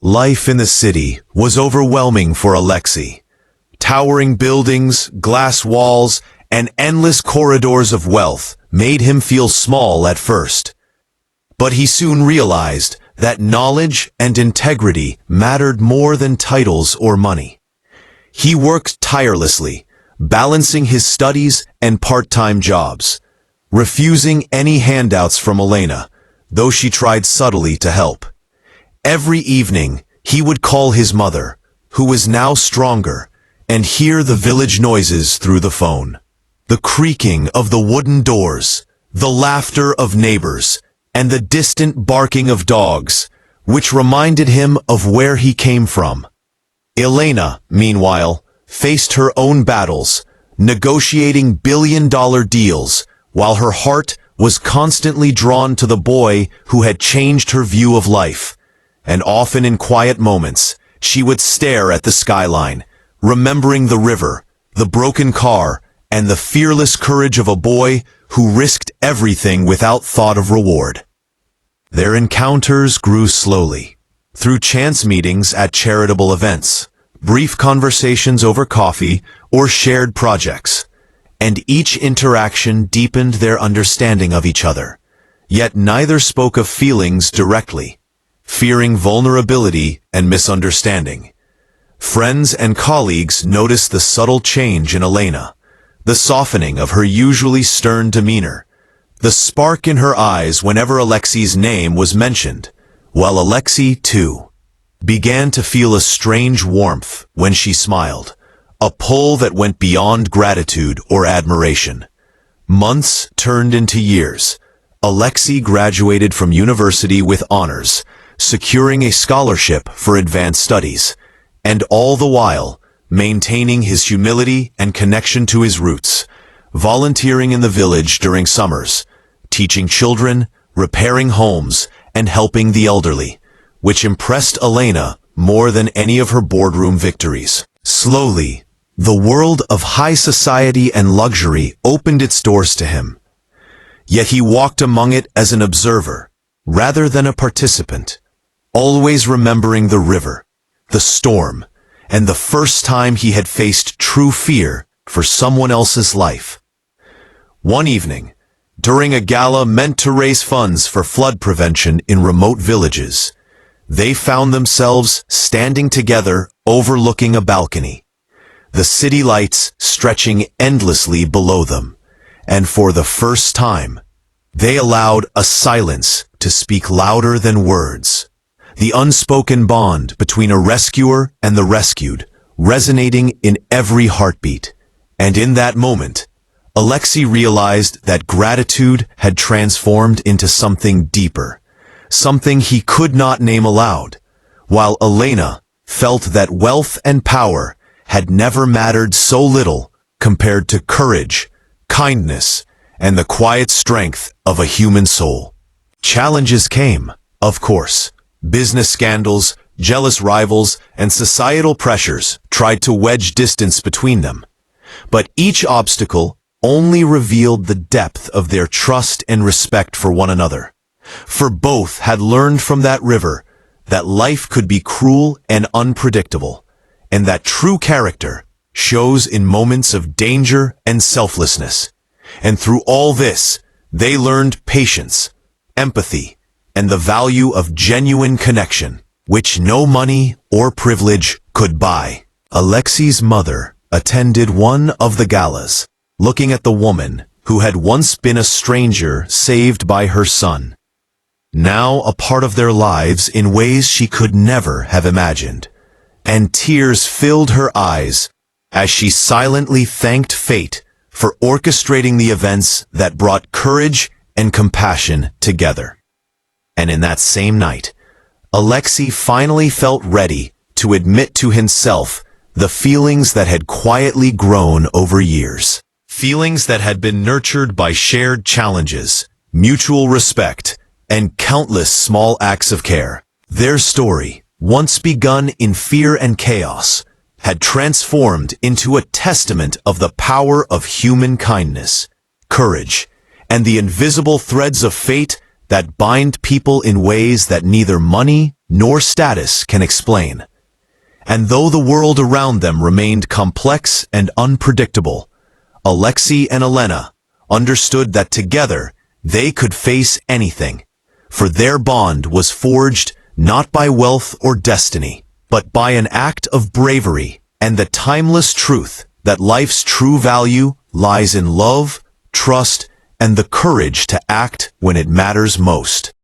Life in the city was overwhelming for Alexei. Towering buildings, glass walls, and endless corridors of wealth made him feel small at first. But he soon realized that knowledge and integrity mattered more than titles or money. He worked tirelessly, balancing his studies and part-time jobs, refusing any handouts from Elena, though she tried subtly to help. Every evening, he would call his mother, who was now stronger, and hear the village noises through the phone. The creaking of the wooden doors, the laughter of neighbors, and the distant barking of dogs, which reminded him of where he came from. Elena, meanwhile, faced her own battles, negotiating billion-dollar deals, while her heart was constantly drawn to the boy who had changed her view of life. And often in quiet moments, she would stare at the skyline, remembering the river, the broken car, and the fearless courage of a boy who risked everything without thought of reward. Their encounters grew slowly, through chance meetings at charitable events, brief conversations over coffee, or shared projects, and each interaction deepened their understanding of each other. Yet neither spoke of feelings directly, fearing vulnerability and misunderstanding. Friends and colleagues noticed the subtle change in Elena, the softening of her usually stern demeanor, the spark in her eyes whenever Alexei's name was mentioned, while Alexei, too, began to feel a strange warmth when she smiled, a pull that went beyond gratitude or admiration. Months turned into years. Alexei graduated from university with honors, securing a scholarship for advanced studies, and all the while maintaining his humility and connection to his roots, volunteering in the village during summers, teaching children, repairing homes, and helping the elderly, which impressed Elena more than any of her boardroom victories. Slowly, the world of high society and luxury opened its doors to him. Yet he walked among it as an observer, rather than a participant, always remembering the river, the storm, and the first time he had faced true fear for someone else's life. One evening, during a gala meant to raise funds for flood prevention in remote villages, they found themselves standing together overlooking a balcony, the city lights stretching endlessly below them, and for the first time, they allowed a silence to speak louder than words. The unspoken bond between a rescuer and the rescued, resonating in every heartbeat. And in that moment, Alexei realized that gratitude had transformed into something deeper, something he could not name aloud, while Elena felt that wealth and power had never mattered so little compared to courage, kindness, and the quiet strength of a human soul. Challenges came, of course. Business scandals, jealous rivals, and societal pressures tried to wedge distance between them. But each obstacle only revealed the depth of their trust and respect for one another. For both had learned from that river that life could be cruel and unpredictable, and that true character shows in moments of danger and selflessness. And through all this, they learned patience, empathy, and the value of genuine connection, which no money or privilege could buy. Alexei's mother attended one of the galas, looking at the woman who had once been a stranger saved by her son, now a part of their lives in ways she could never have imagined, and tears filled her eyes as she silently thanked fate for orchestrating the events that brought courage and compassion together. And in that same night, Alexei finally felt ready to admit to himself the feelings that had quietly grown over years. Feelings that had been nurtured by shared challenges, mutual respect, and countless small acts of care. Their story, once begun in fear and chaos, had transformed into a testament of the power of human kindness, courage, and the invisible threads of fate that bind people in ways that neither money nor status can explain. And though the world around them remained complex and unpredictable, Alexei and Elena understood that together they could face anything, for their bond was forged not by wealth or destiny, but by an act of bravery and the timeless truth that life's true value lies in love, trust, and the courage to act when it matters most.